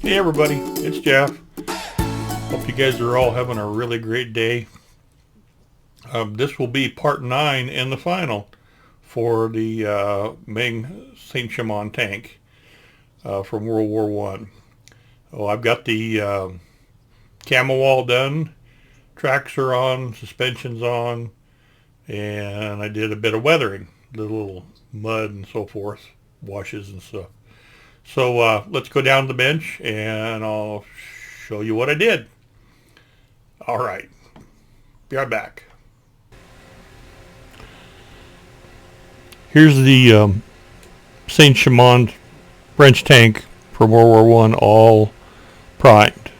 Hey everybody, it's Jeff. Hope you guys are all having a really great day. This will be part 9 and the final for the Ming St. Chamond tank from World War One. Oh, I've got the camo all done, tracks are on, suspension's on, and I did a bit of weathering, the little mud and so forth, washes and stuff. So let's go down to the bench and I'll show you what I did. All right, be right back. Here's the St. Chamond French tank from World War One, all primed.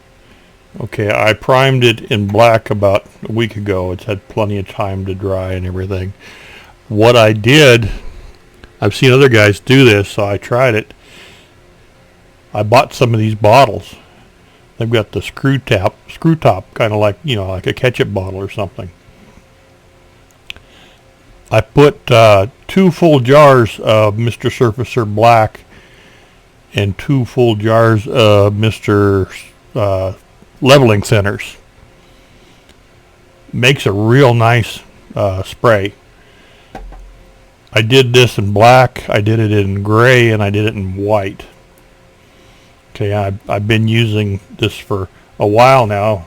Okay, I primed it in black about a week ago. It's had plenty of time to dry and everything. What I did, I've seen other guys do this, so I tried it. I bought some of these bottles. They've got the screw top, kind of like, like a ketchup bottle or something. I put 2 full jars of Mr. Surfacer Black and 2 full jars of Mr. Leveling Thinners. Makes a real nice spray. I did this in black, I did it in gray, and I did it in white. Okay, I've been using this for a while now.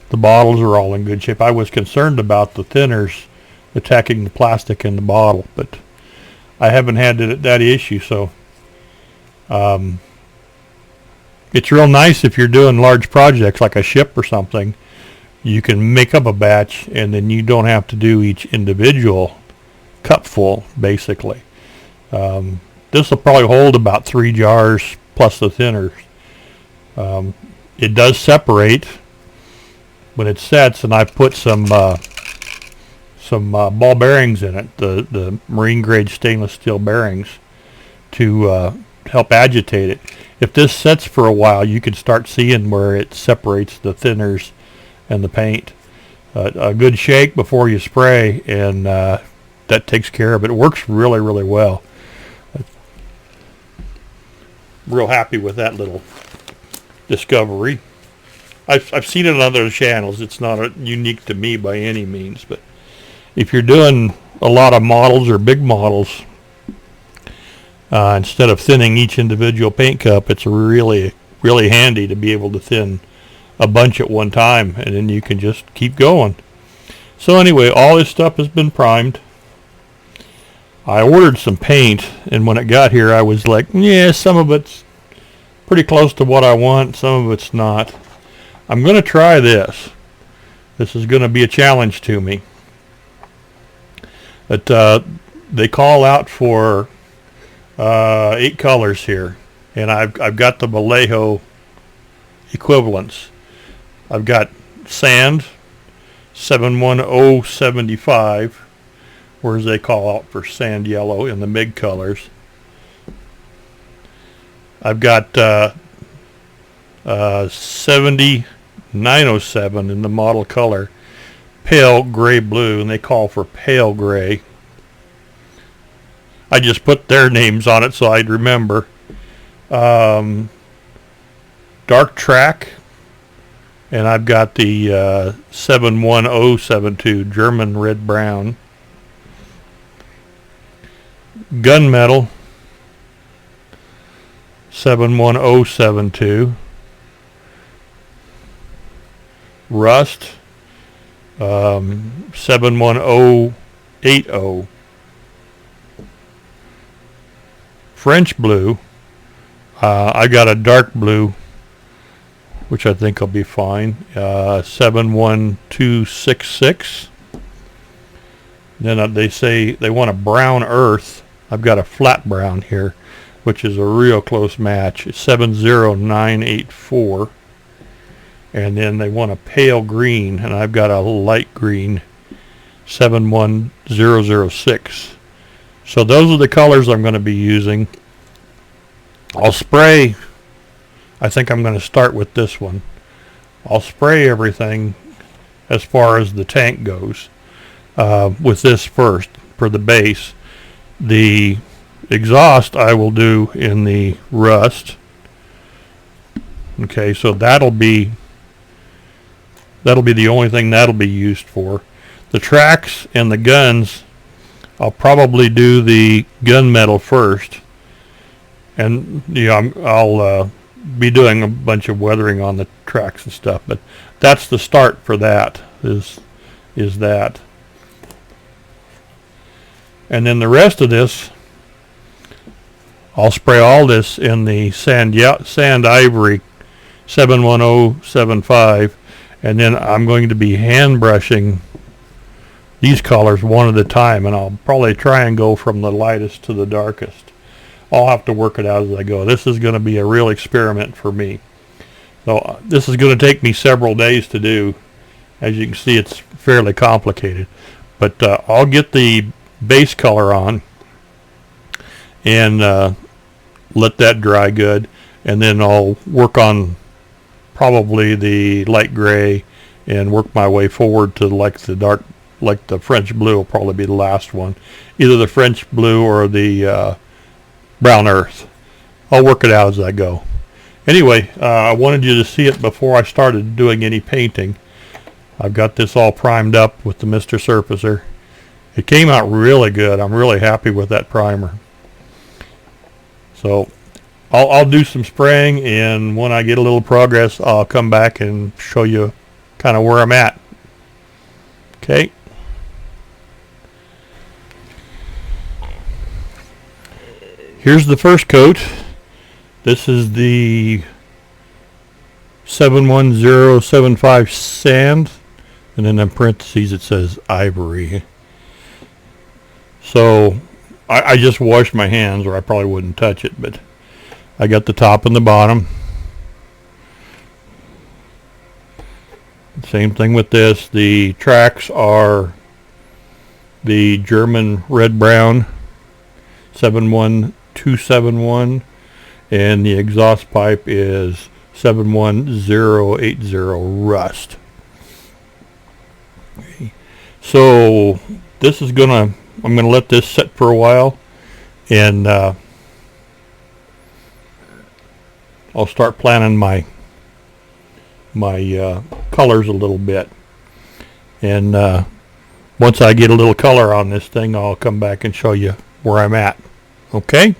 The bottles are all in good shape. I was concerned about the thinners attacking the plastic in the bottle, but I haven't had that issue. So it's real nice if you're doing large projects like a ship or something. You can make up a batch and then you don't have to do each individual cupful, basically. This will probably hold about 3 jars plus the thinners. It does separate when it sets, and I put some ball bearings in it, the marine grade stainless steel bearings, to help agitate it. If this sets for a while, you can start seeing where it separates the thinners and the paint. A good shake before you spray, and that takes care of it. It works really, really well. Real happy with that little discovery. I've seen it on other channels. It's not unique to me by any means, but if you're doing a lot of models or big models, instead of thinning each individual paint cup, it's really, really handy to be able to thin a bunch at one time, and then you can just keep going. So anyway, all this stuff has been primed. I ordered some paint, and when it got here, I was like, yeah, some of it's pretty close to what I want, some of it's not. I'm going to try this. This is going to be a challenge to me. But they call out for 8 colors here, and I've got the Vallejo equivalents. I've got sand, 71075. Whereas they call out for sand yellow in the MIG colors. I've got 7907 in the model color, pale gray blue, and they call for pale gray. I just put their names on it so I'd remember. Dark track, and I've got the 71072 German red brown. Gunmetal, 71072. Rust, 71080. French blue, I got a dark blue, which I think will be fine, 71266. Then they say they want a brown earth. I've got a flat brown here, which is a real close match. It's 70984. And then they want a pale green, and I've got a light green, 71006. So those are the colors I'm going to be using. I'll spray. I think I'm going to start with this one. I'll spray everything as far as the tank goes with this first for the base. The exhaust I will do in the rust, Okay, so that'll be the only thing that'll be used for. The tracks and the guns, I'll probably do the gunmetal first, and I'll be doing a bunch of weathering on the tracks and stuff. But that's the start for that. Is that, and then the rest of this, I'll spray all this in the sand ivory 71075, and then I'm going to be hand brushing these colors one at a time, and I'll probably try and go from the lightest to the darkest. I'll have to work it out as I go. This is going to be a real experiment for me. So this is going to take me several days to do. As you can see, it's fairly complicated. But I'll get the base color on and let that dry good, and then I'll work on probably the light gray and work my way forward to like the dark, like the French blue will probably be the last one. Either the French blue or the brown earth. I'll work it out as I go. Anyway, I wanted you to see it before I started doing any painting. I've got this all primed up with the Mr. Surfacer. It came out really good. I'm really happy with that primer. So I'll do some spraying, and when I get a little progress, I'll come back and show you kind of where I'm at. Okay. Here's the first coat. This is the 71075 sand, and then in parentheses it says ivory. So I just washed my hands, or I probably wouldn't touch it, but I got the top and the bottom. Same thing with this. The tracks are the German red brown 71271, and the exhaust pipe is 71080 rust. Okay. So this is I'm gonna let this sit for a while, and I'll start planning my colors a little bit, and once I get a little color on this thing, I'll come back and show you where I'm at. Okay?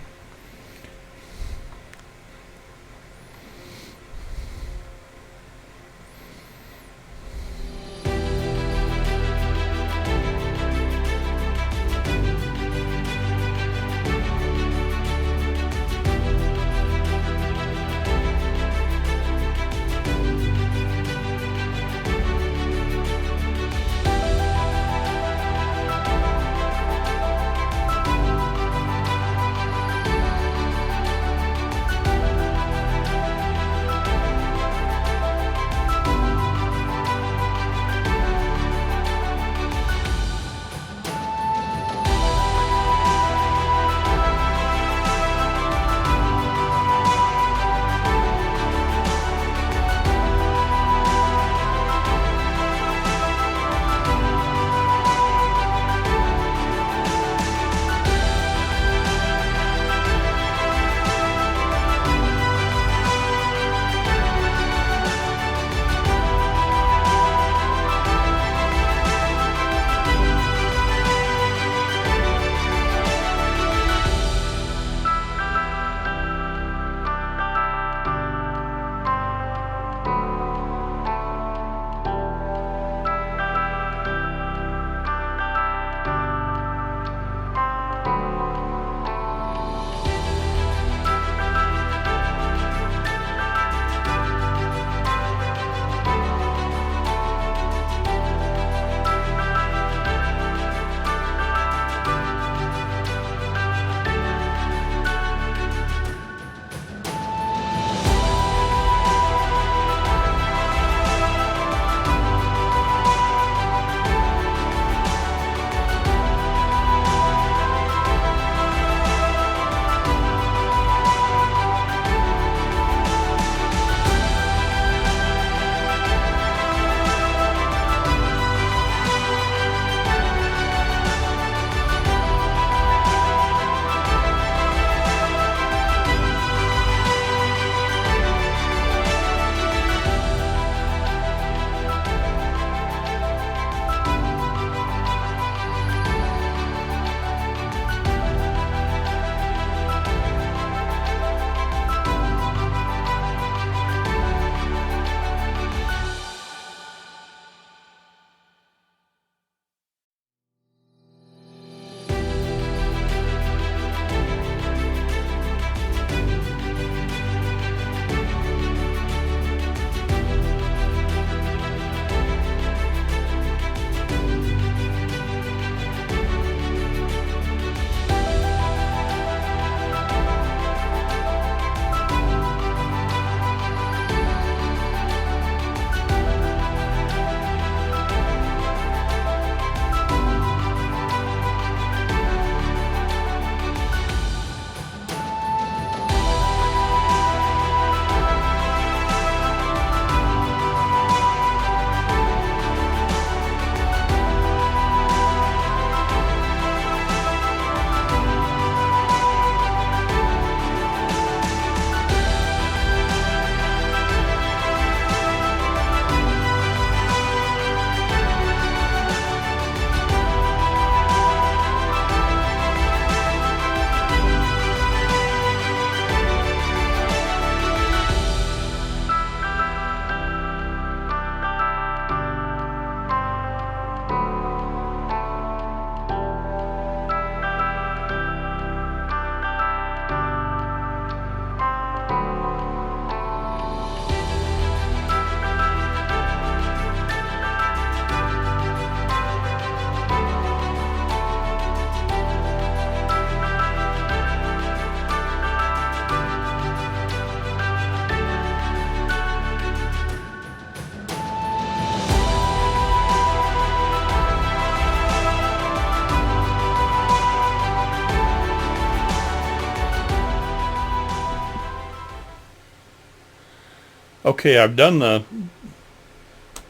Okay, I've done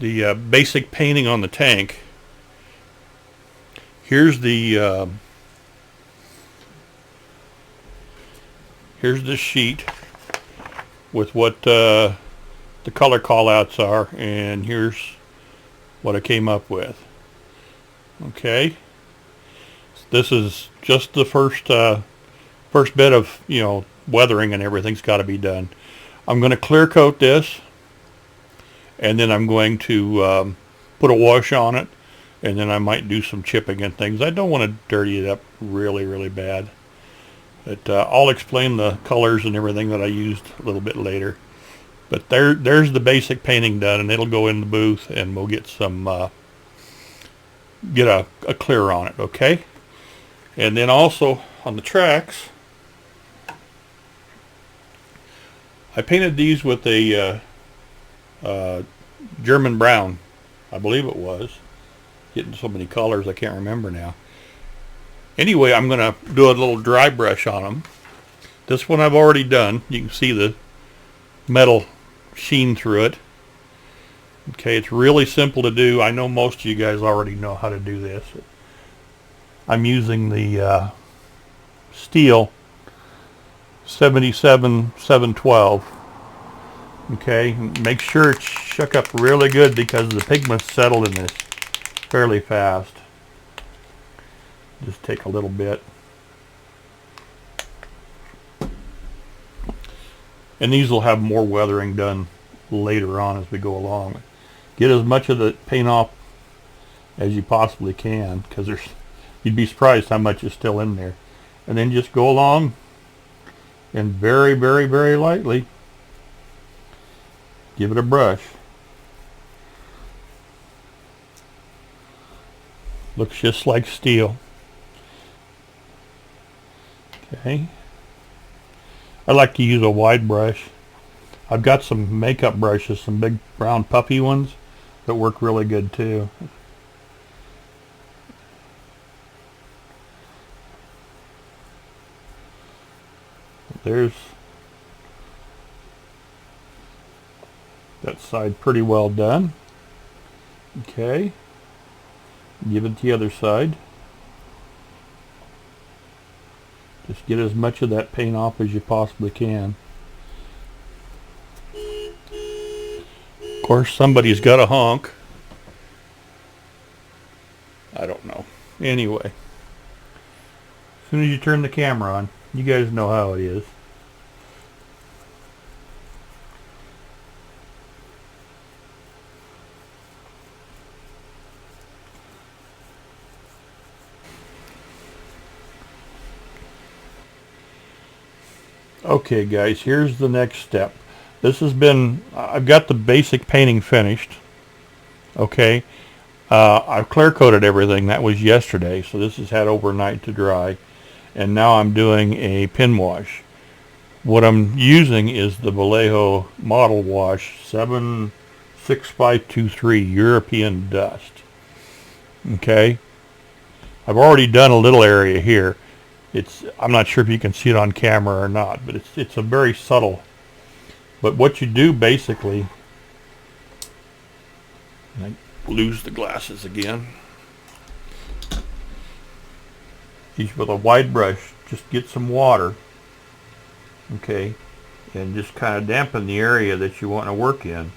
the basic painting on the tank. Here's the sheet with what the color callouts are, and here's what I came up with. Okay, this is just the first bit of, weathering and everything's got to be done. I'm going to clear coat this, and then I'm going to put a wash on it, and then I might do some chipping and things. I don't want to dirty it up really, really bad. But I'll explain the colors and everything that I used a little bit later. But there's the basic painting done, and it'll go in the booth, and we'll get some get a clear on it, okay? And then also on the tracks, I painted these with a German brown, I believe it was. Getting so many colors I can't remember now. Anyway, I'm going to do a little dry brush on them. This one I've already done. You can see the metal sheen through it. Okay, it's really simple to do. I know most of you guys already know how to do this. I'm using the steel 77-712. Okay, make sure it's shook up really good because the pigments settle in this fairly fast. Just take a little bit. And these will have more weathering done later on as we go along. Get as much of the paint off as you possibly can, because you'd be surprised how much is still in there. And then just go along and very, very, very lightly give it a brush. Looks just like steel. Okay. I like to use a wide brush. I've got some makeup brushes, some big brown puffy ones that work really good too. There's that side pretty well done. Okay. Give it the other side. Just get as much of that paint off as you possibly can. Of course, somebody's got a honk. I don't know. Anyway, as soon as you turn the camera on, you guys know how it is. Okay guys, here's the next step. This has been, I've got the basic painting finished. Okay, I've clear coated everything. That was yesterday, so this has had overnight to dry. And now I'm doing a pin wash. What I'm using is the Vallejo Model Wash 76523 European Dust. Okay, I've already done a little area here. I'm not sure if you can see it on camera or not, but it's a very subtle. But what you do basically, and I lose the glasses again, is with a wide brush, just get some water, okay, and just kind of dampen the area that you want to work in.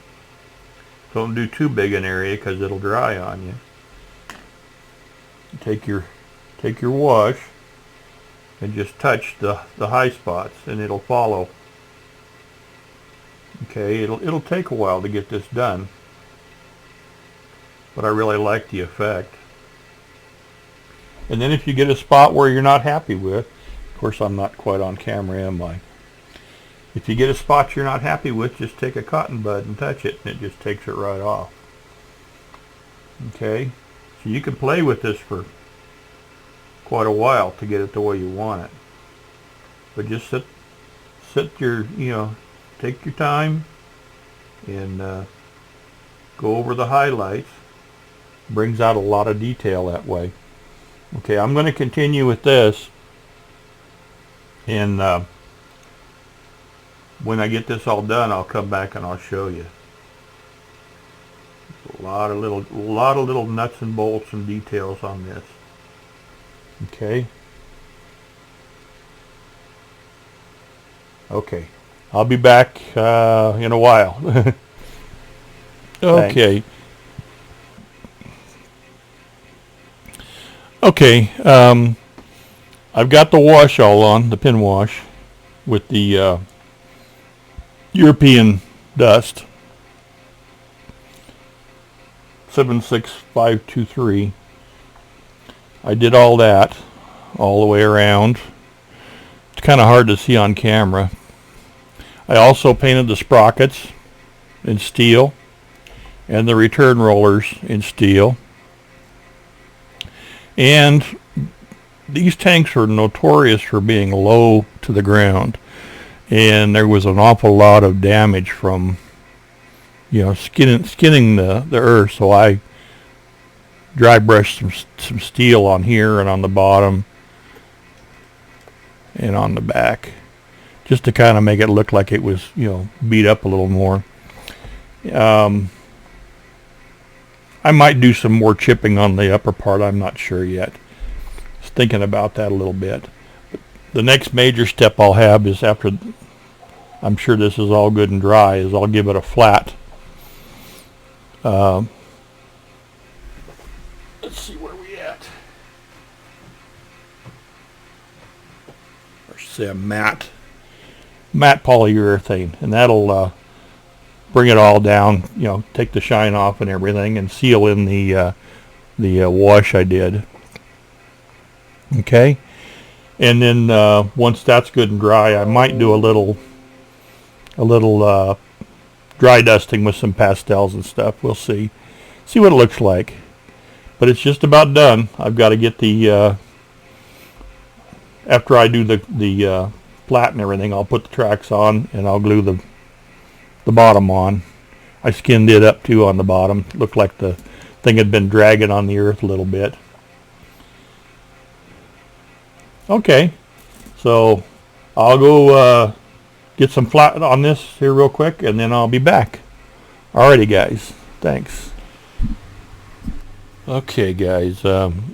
Don't do too big an area because it'll dry on you. Take your wash and just touch the high spots, and it'll follow. Okay, it'll take a while to get this done, but I really like the effect. And then if you get a spot where you're not happy with, of course I'm not quite on camera, am I? If you get a spot you're not happy with, just take a cotton bud and touch it, and it just takes it right off. Okay, so you can play with this for quite a while to get it the way you want it. But just sit your, take your time and go over the highlights. Brings out a lot of detail that way. Okay, I'm going to continue with this, and when I get this all done, I'll come back and I'll show you. A lot of little nuts and bolts and details on this. Okay. Okay. I'll be back in a while. Okay. Okay. I've got the wash all on, the pin wash, with the European dust. 76523. I did all that all the way around. It's kind of hard to see on camera. I also painted the sprockets in steel and the return rollers in steel. And these tanks are notorious for being low to the ground, and there was an awful lot of damage from skinning the earth. So I dry brushed some steel on here and on the bottom and on the back, just to kind of make it look like it was beat up a little more. I might do some more chipping on the upper part. I'm not sure yet. Just thinking about that a little bit. But the next major step I'll have is, after I'm sure this is all good and dry, is I'll give it a flat. Let's see where we at. Or say a matte polyurethane, and that'll bring it all down, take the shine off and everything, and seal in the wash I did. Okay, and then once that's good and dry, I might do a little dry dusting with some pastels and stuff. We'll see what it looks like. But it's just about done. I've got to get the after I do the flat and everything, I'll put the tracks on and I'll glue the bottom on. I skinned it up too on the bottom. Looked like the thing had been dragging on the earth a little bit. Okay, so I'll go get some flat on this here real quick, and then I'll be back. Alrighty guys, thanks. Okay guys,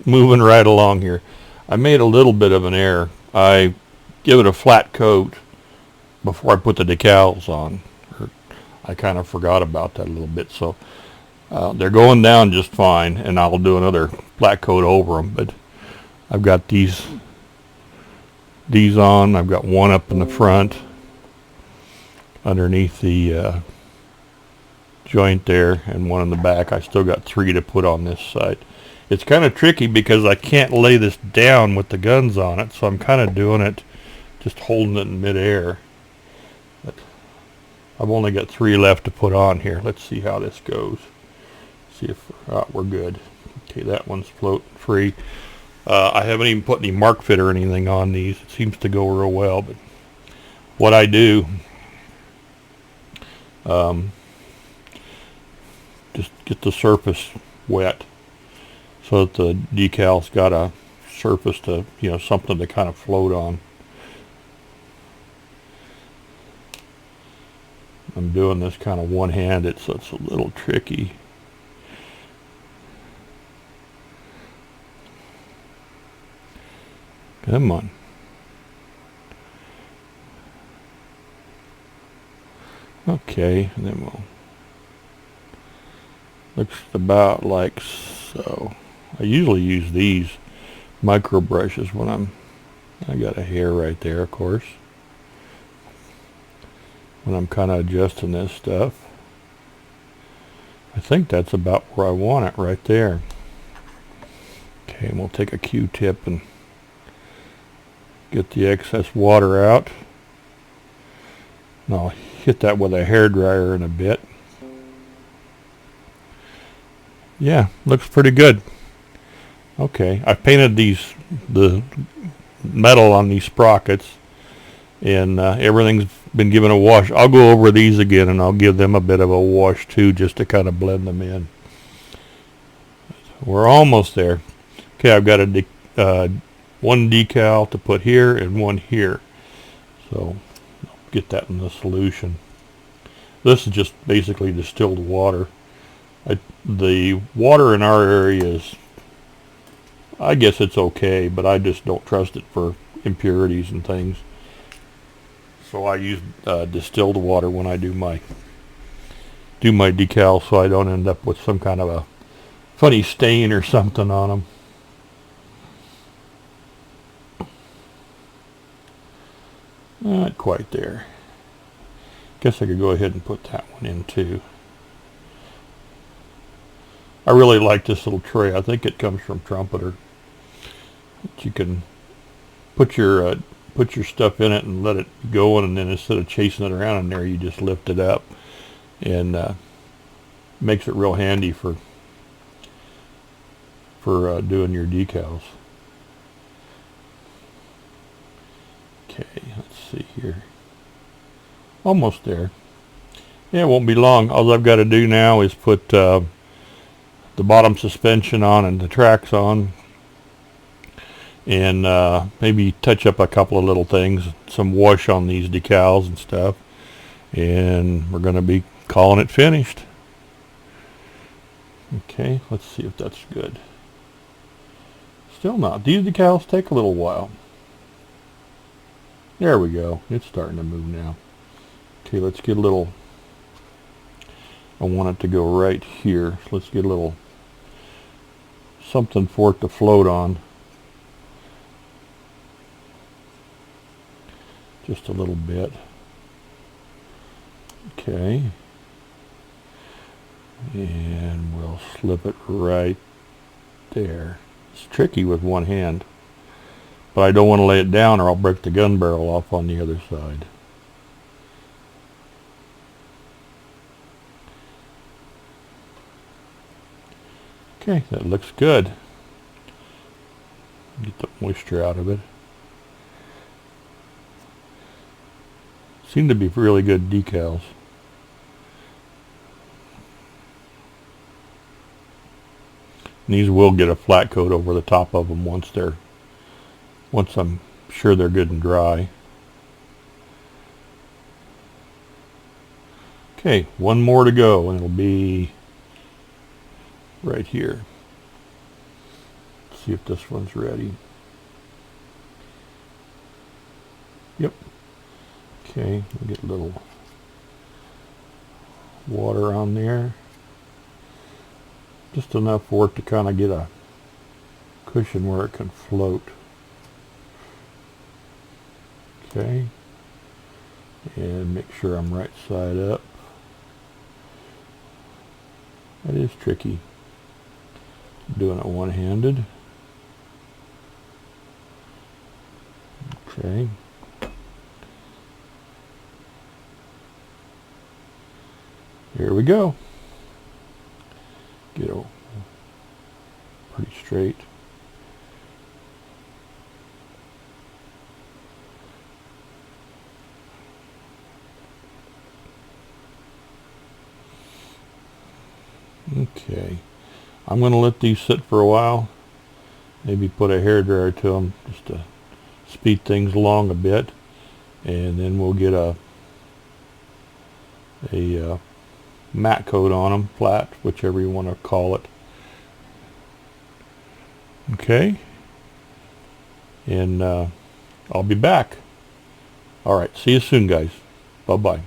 moving right along here. I made a little bit of an error. I give it a flat coat before I put the decals on. I kind of forgot about that a little bit, so they're going down just fine, and I'll do another flat coat over them. But I've got these on. I've got one up in the front underneath the joint there, and one in the back. I still got 3 to put on this side. It's kind of tricky because I can't lay this down with the guns on it, so I'm kind of doing it, just holding it in midair. But I've only got 3 left to put on here. Let's see how this goes. See if we're good. Okay, that one's floating free. I haven't even put any mark fit or anything on these. It seems to go real well, but what I do, just get the surface wet so that the decal's got a surface to, something to kind of float on. I'm doing this kind of one-handed, so it's a little tricky. Come on. Okay, and then looks about like so. I usually use these micro brushes when I got a hair right there, of course, when I'm kind of adjusting this stuff. I think that's about where I want it, right there. Okay, and we'll take a Q-tip and get the excess water out. And I'll hit that with a hairdryer in a bit. Yeah, looks pretty good. Okay, I painted the metal on these sprockets, and everything's been given a wash. I'll go over these again, and I'll give them a bit of a wash too, just to kind of blend them in. We're almost there. Okay, I've got one decal to put here and one here. So get that in the solution. This is just basically distilled water. The water in our area is, I guess it's okay, but I just don't trust it for impurities and things. So I use distilled water when I do my decals, so I don't end up with some kind of a funny stain or something on them. Not quite there. Guess I could go ahead and put that one in too. I really like this little tray. I think it comes from Trumpeter. You can put your stuff in it and let it go, and then instead of chasing it around in there, you just lift it up, and makes it real handy for doing your decals. Okay, let's see here. Almost there. Yeah, it won't be long. All I've got to do now is put the bottom suspension on and the tracks on, and maybe touch up a couple of little things, some wash on these decals and stuff, and we're going to be calling it finished. Okay, let's see if that's good. Still not. These decals take a little while. There we go. It's starting to move now. Okay, let's get a little, I want it to go right here. So let's get a little something for it to float on. Just a little bit. Okay. And we'll slip it right there. It's tricky with one hand, but I don't want to lay it down or I'll break the gun barrel off on the other side. Okay, that looks good. Get the moisture out of it. Seem to be really good decals. And these will get a flat coat over the top of them once I'm sure they're good and dry. Okay, one more to go and it'll be right here. Let's see if this one's ready. Yep. Okay, we'll get a little water on there. Just enough for it to kind of get a cushion where it can float. Okay. And make sure I'm right side up. That is tricky. Doing it one-handed. Okay. Here we go. Get it pretty straight. Okay, I'm going to let these sit for a while. Maybe put a hairdryer to them just to speed things along a bit, and then we'll get a matte coat on them, flat, whichever you want to call it. Okay, and I'll be back. All right, see you soon, guys. Bye-bye.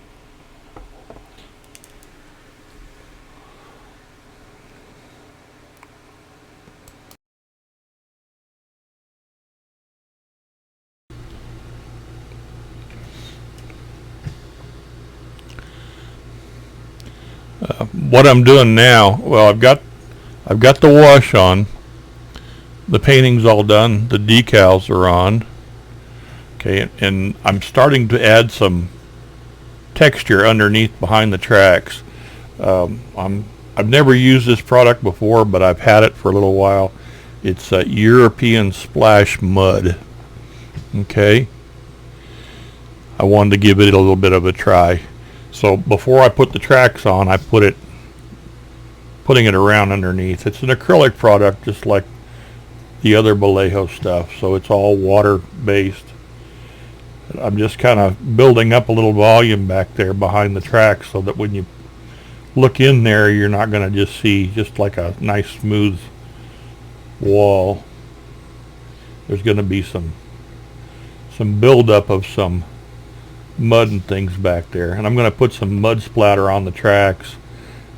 What I'm doing now, well, I've got the wash on, the painting's all done, the decals are on. Okay, and I'm starting to add some texture underneath behind the tracks. I've never used this product before, but I've had it for a little while. It's European Splash Mud. Okay, I wanted to give it a little bit of a try. So before I put the tracks on, I putting it around underneath. It's an acrylic product, just like the other Vallejo stuff, so it's all water based. I'm just kind of building up a little volume back there behind the tracks so that when you look in there, you're not going to just see just like a nice smooth wall. There's going to be some buildup of some mud and things back there. And I'm going to put some mud splatter on the tracks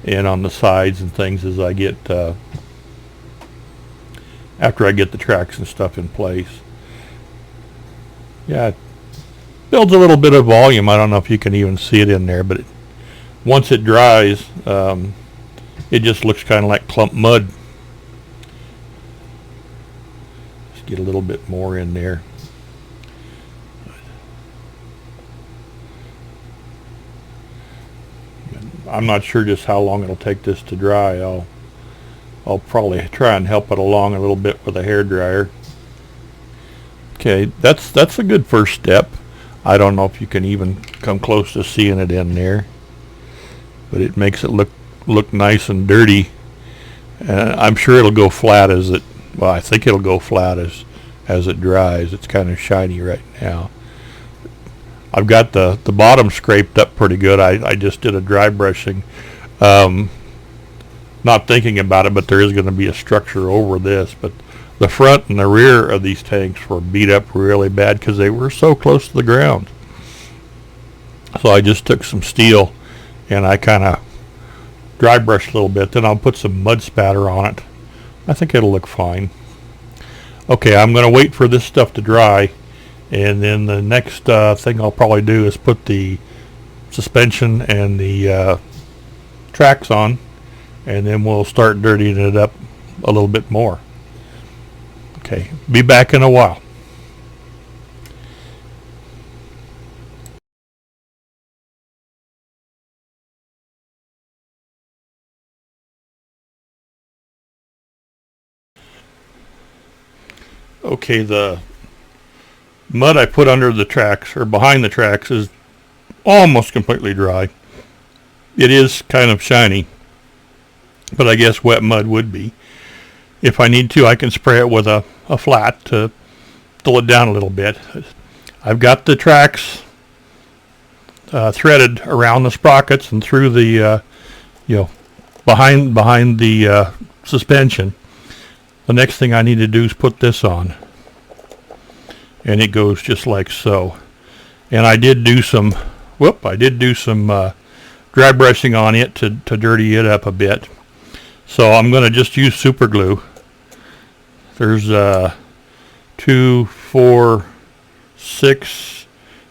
and on the sides and things as I get, after I get the tracks and stuff in place. Yeah, it builds a little bit of volume. I don't know if you can even see it in there, but once it dries, it just looks kind of like clump mud. Let's get a little bit more in there. I'm not sure just how long it'll take this to dry. I'll probably try and help it along a little bit with a hairdryer. Okay, that's a good first step. I don't know if you can even come close to seeing it in there, but it makes it look nice and dirty. I'm sure it'll go flat as it. Well, I think it'll go flat as it dries. It's kind of shiny right now. I've got the bottom scraped up pretty good. I just did a dry brushing, not thinking about it, but there is going to be a structure over this. But the front and the rear of these tanks were beat up really bad because they were so close to the ground. So I just took some steel and I kind of dry brushed a little bit. Then I'll put some mud spatter on it. I think it'll look fine. Okay, I'm going to wait for this stuff to dry. And then the next thing I'll probably do is put the suspension and the tracks on, and then we'll start dirtying it up a little bit more. Okay, be back in a while. Okay, the mud I put under the tracks or behind the tracks is almost completely dry. It is kind of shiny, but I guess wet mud would be. If I need to, I can spray it with a flat to dull it down a little bit. I've got the tracks threaded around the sprockets and through the behind the suspension. The next thing I need to do is put this on, and it goes just like so. And I did do some dry brushing on it to dirty it up a bit. So I'm going to just use super glue. There's 2, 4, 6,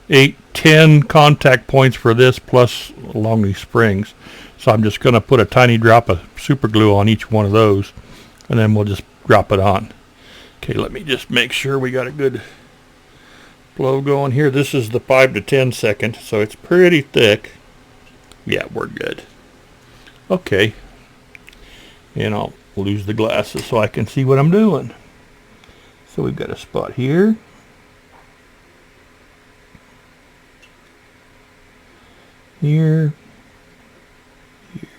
8, 10 contact points for this plus along these springs. So I'm just going to put a tiny drop of super glue on each one of those, and then we'll just drop it on. Okay, let me just make sure we got a good flow going here. This is the 5 to 10 second, so it's pretty thick. Yeah, we're good. Okay, and I'll lose the glasses so I can see what I'm doing. So we've got a spot here. Here. Here.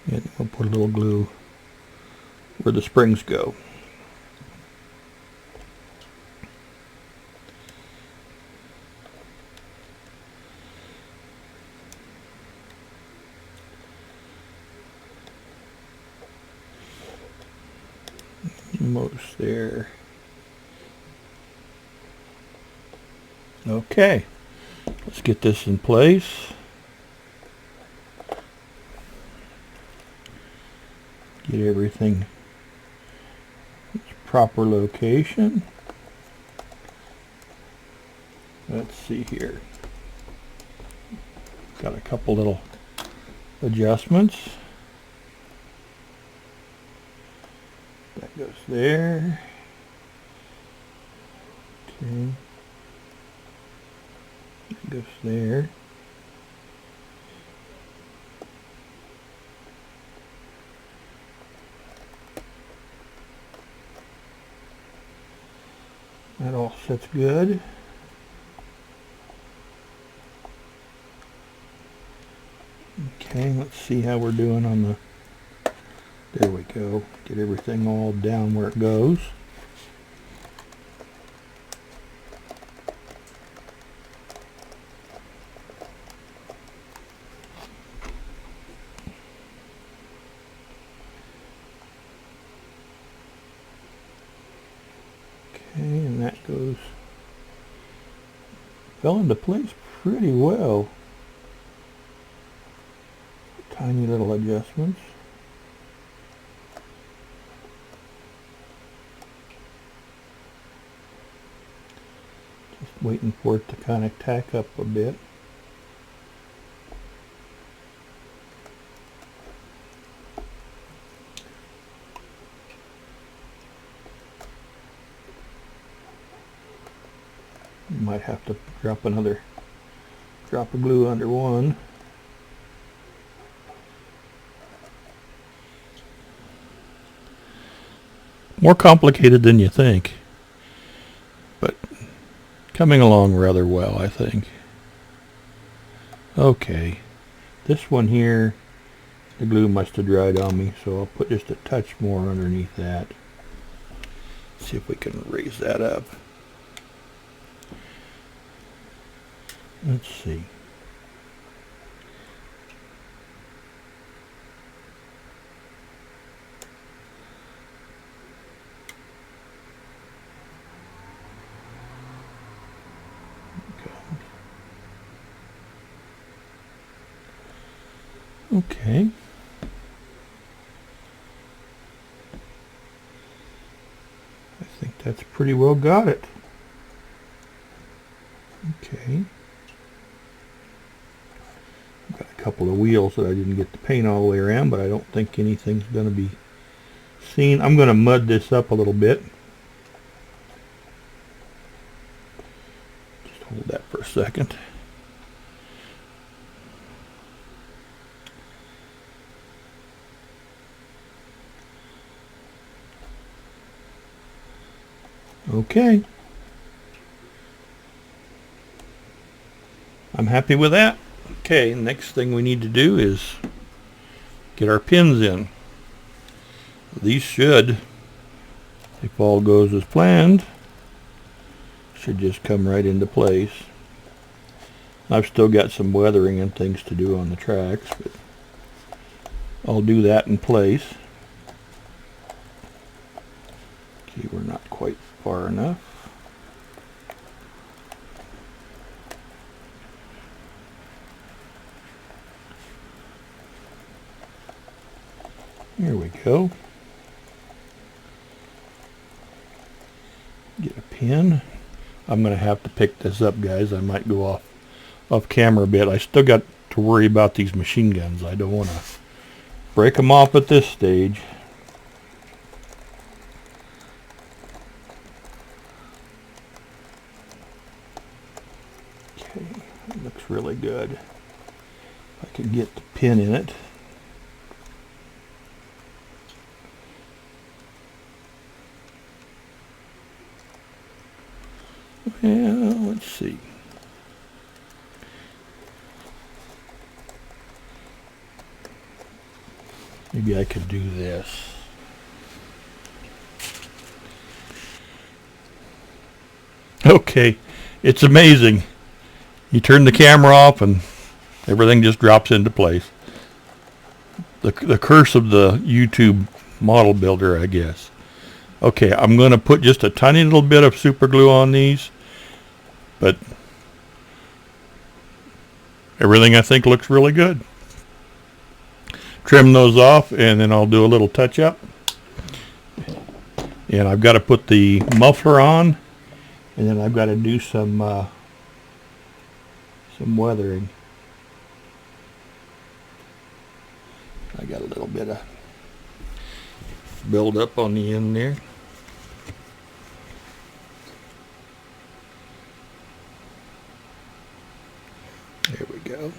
And we'll put a little glue where the springs go. Almost there. Okay, let's get this in place. Get everything in its proper location. Let's see here. Got a couple little adjustments. That goes there. Okay. That goes there. That all sits good. Okay, let's see how we're doing on the, there we go. Get everything all down where it goes. Okay, and that fell into place pretty well. Tiny little adjustments. Just waiting for it to kind of tack up a bit. You might have to drop another drop of glue under one. More complicated than you think, but coming along rather well, I think. Okay, this one here, the glue must have dried on me, so I'll put just a touch more underneath that. See if we can raise that up. Let's see. Okay. I think that's pretty well got it. Okay. I've got a couple of wheels that I didn't get the paint all the way around, but I don't think anything's going to be seen. I'm going to mud this up a little bit. Just hold that for a second. Okay. I'm happy with that. Okay, next thing we need to do is get our pins in. These should, if all goes as planned, should just come right into place. I've still got some weathering and things to do on the tracks, but I'll do that in place. Okay, we're not quite far enough. Here we go. Get a pin. I'm going to have to pick this up, guys. I might go off camera a bit. I still got to worry about these machine guns. I don't want to break them off at this stage. Okay, that looks really good. If I can get the pin in it. Well, let's see. Maybe I could do this. Okay, it's amazing. You turn the camera off and everything just drops into place. The curse of the YouTube model builder, I guess. Okay, I'm going to put just a tiny little bit of super glue on these, but everything I think looks really good. Trim those off and then I'll do a little touch up. And I've got to put the muffler on, and then I've got to do some weathering. I got a little bit of build up on the end there. There we go.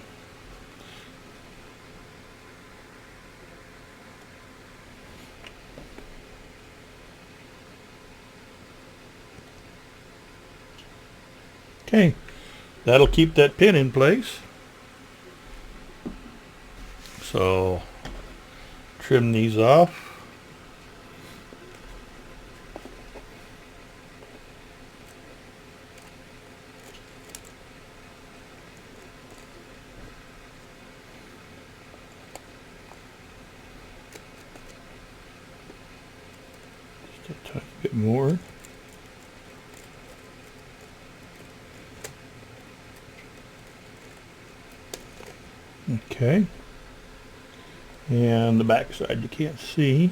Okay, that'll keep that pin in place. So trim these off. Just a tiny bit more. Okay. And the back side you can't see.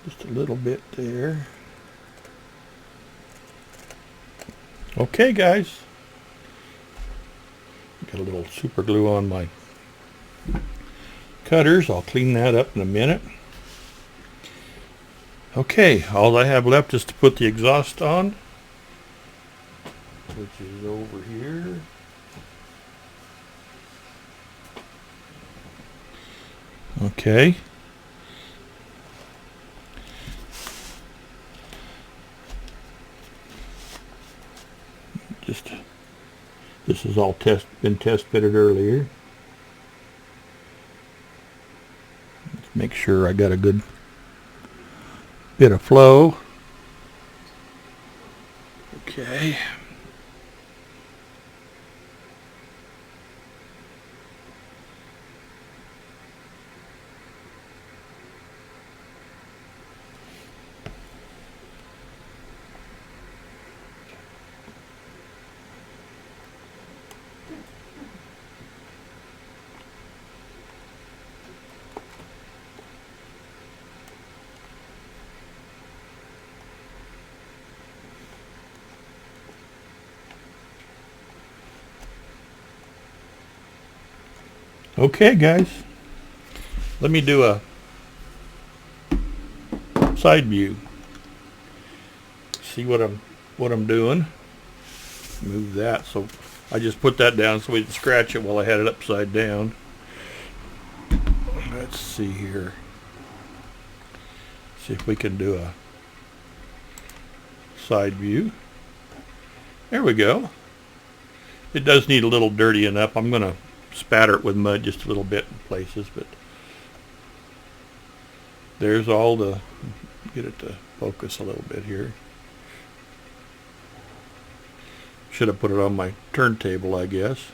Just a little bit there. Okay, guys. Got a little super glue on my cutters. I'll clean that up in a minute. Okay, all I have left is to put the exhaust on, which is over here. Okay. This is all been test fitted earlier. Let's make sure I got a good bit of flow. Okay. Okay, guys, let me do a side view. See what I'm doing. Move that, so I just put that down so we didn't scratch it while I had it upside down. Let's see here. See if we can do a side view. There we go. It does need a little dirtying up. I'm gonna spatter it with mud just a little bit in places, but there's all the, get it to focus a little bit here. Should have put it on my turntable, I guess.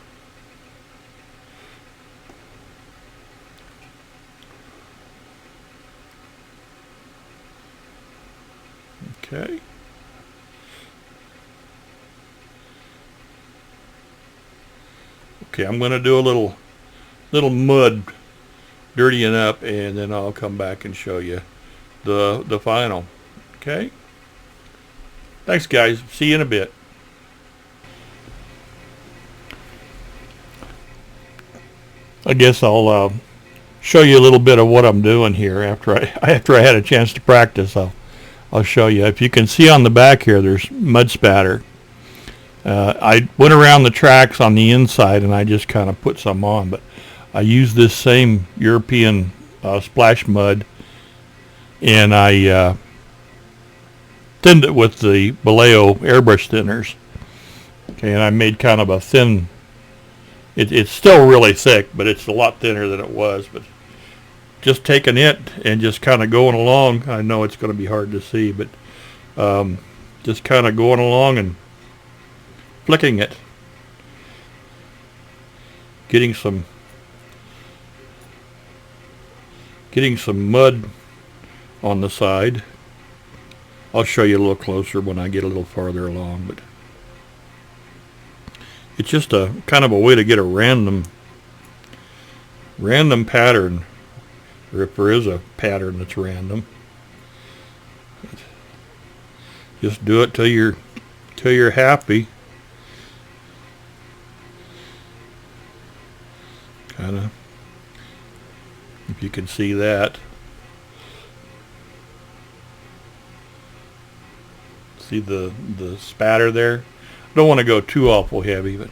Okay. Okay, I'm going to do a little mud dirtying up, and then I'll come back and show you the final. Okay? Thanks, guys. See you in a bit. I guess I'll show you a little bit of what I'm doing here after I had a chance to practice. I'll show you. If you can see on the back here, there's mud spatter. I went around the tracks on the inside and I just kind of put some on, but I used this same European splash mud, and I thinned it with the Vallejo airbrush thinners. Okay, and I made kind of a thin, it's still really thick, but it's a lot thinner than it was. But just taking it and just kind of going along, I know it's going to be hard to see, but just kind of going along and flicking it, getting some mud on the side. I'll show you a little closer when I get a little farther along, but it's just a kind of a way to get a random pattern, or if there is a pattern that's random. Just do it till you're happy. Kind of, if you can see that. See the spatter there? I don't want to go too awful heavy, but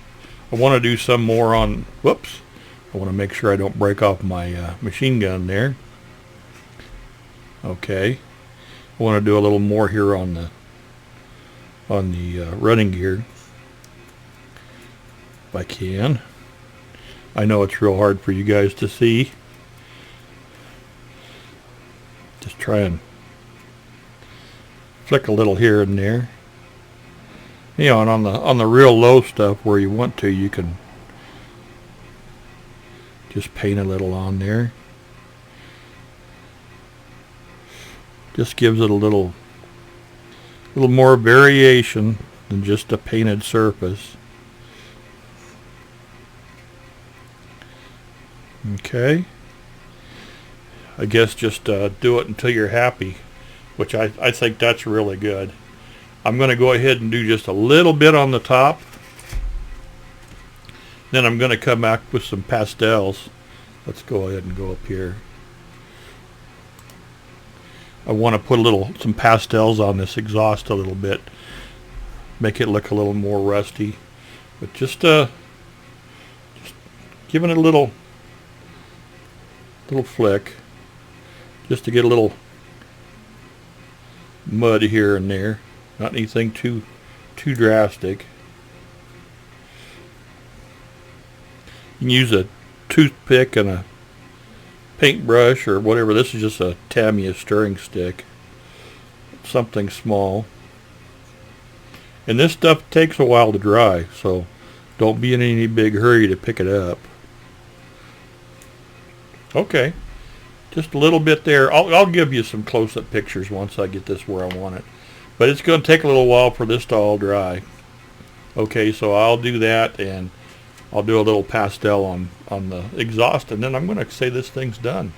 I want to do some more on, whoops, I want to make sure I don't break off my machine gun there. Okay, I want to do a little more here on the running gear if I can. I know it's real hard for you guys to see. Just try and flick a little here and there. You know, and on the real low stuff where you want to, you can just paint a little on there. Just gives it a little more variation than just a painted surface. Okay. I guess just do it until you're happy, which I think that's really good. I'm going to go ahead and do just a little bit on the top. Then I'm going to come back with some pastels. Let's go ahead and go up here. I want to put some pastels on this exhaust a little bit. Make it look a little more rusty. But just giving it a little flick. Just to get a little mud here and there. Not anything too drastic. You can use a toothpick and a paintbrush or whatever. This is just a Tamiya stirring stick. Something small. And this stuff takes a while to dry, so don't be in any big hurry to pick it up. Okay. Just a little bit there. I'll give you some close-up pictures once I get this where I want it. But it's going to take a little while for this to all dry. Okay, so I'll do that, and I'll do a little pastel on the exhaust, and then I'm going to say this thing's done.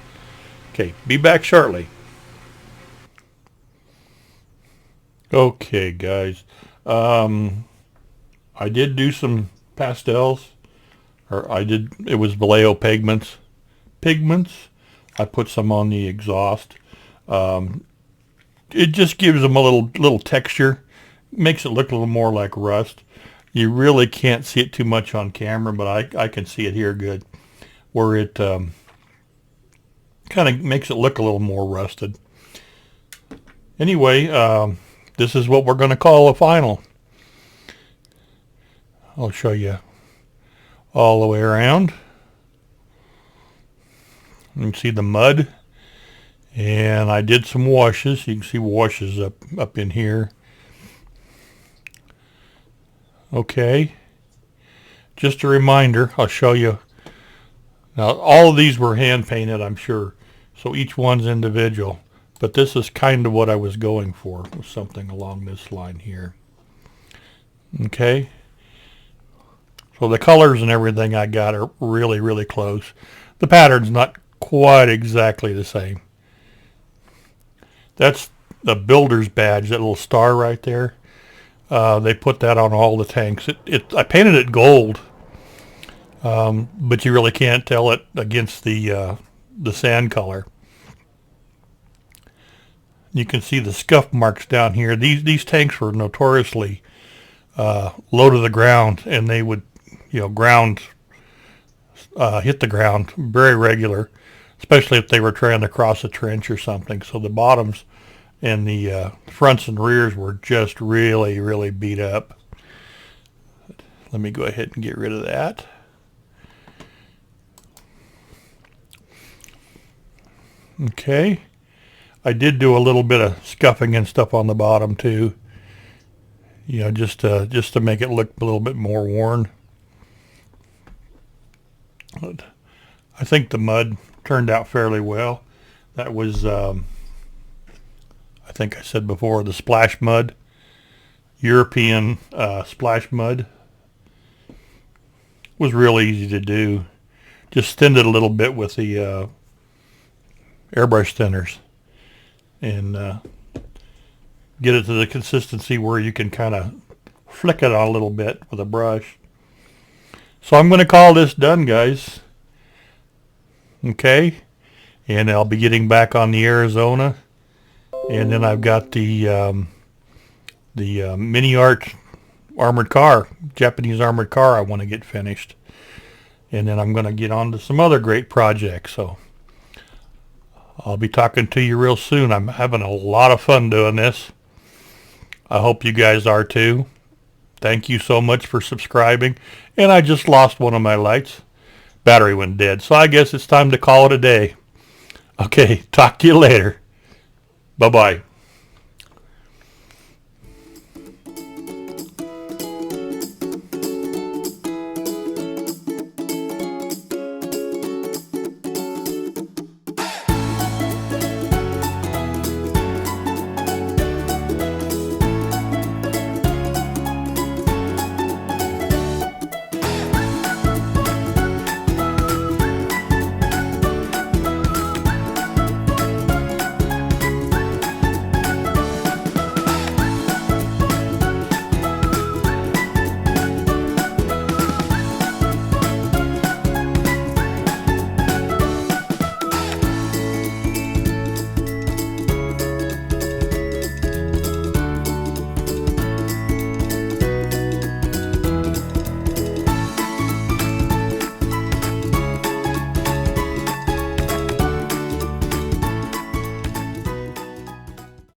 Okay, be back shortly. Okay, guys. I did do some pastels. It was Vallejo Pigments. I put some on the exhaust. It just gives them a little texture. Makes it look a little more like rust. You really can't see it too much on camera, but I can see it here good. Where it kind of makes it look a little more rusted. Anyway, this is what we're going to call a final. I'll show you all the way around. You can see the mud, and I did some washes. You can see washes up in here. Okay, just a reminder, I'll show you. Now all of these were hand painted, I'm sure, so each one's individual, but this is kind of what I was going for, something along this line here. Okay, so the colors and everything I got are really close. The pattern's not quite exactly the same. That's the builder's badge, that little star right there. They put that on all the tanks. I painted it gold, but you really can't tell it against the sand color. You can see the scuff marks down here. These tanks were notoriously low to the ground, and they would, hit the ground very regular, especially if they were trying to cross a trench or something. So the bottoms and the fronts and rears were just really beat up. Let me go ahead and get rid of that. Okay, I did do a little bit of scuffing and stuff on the bottom too, just to make it look a little bit more worn. But I think the mud turned out fairly well. That was I think I said before, the splash mud, European splash mud. Was real easy to do. Just thinned it a little bit with the airbrush thinners, and get it to the consistency where you can kind of flick it on a little bit with a brush. So I'm going to call this done, guys. Okay, and I'll be getting back on the Arizona. And then I've got the mini art armored car, Japanese armored car I want to get finished. And then I'm going to get on to some other great projects. So I'll be talking to you real soon. I'm having a lot of fun doing this. I hope you guys are too. Thank you so much for subscribing. And I just lost one of my lights. Battery went dead. So I guess it's time to call it a day. Okay, talk to you later. Bye-bye.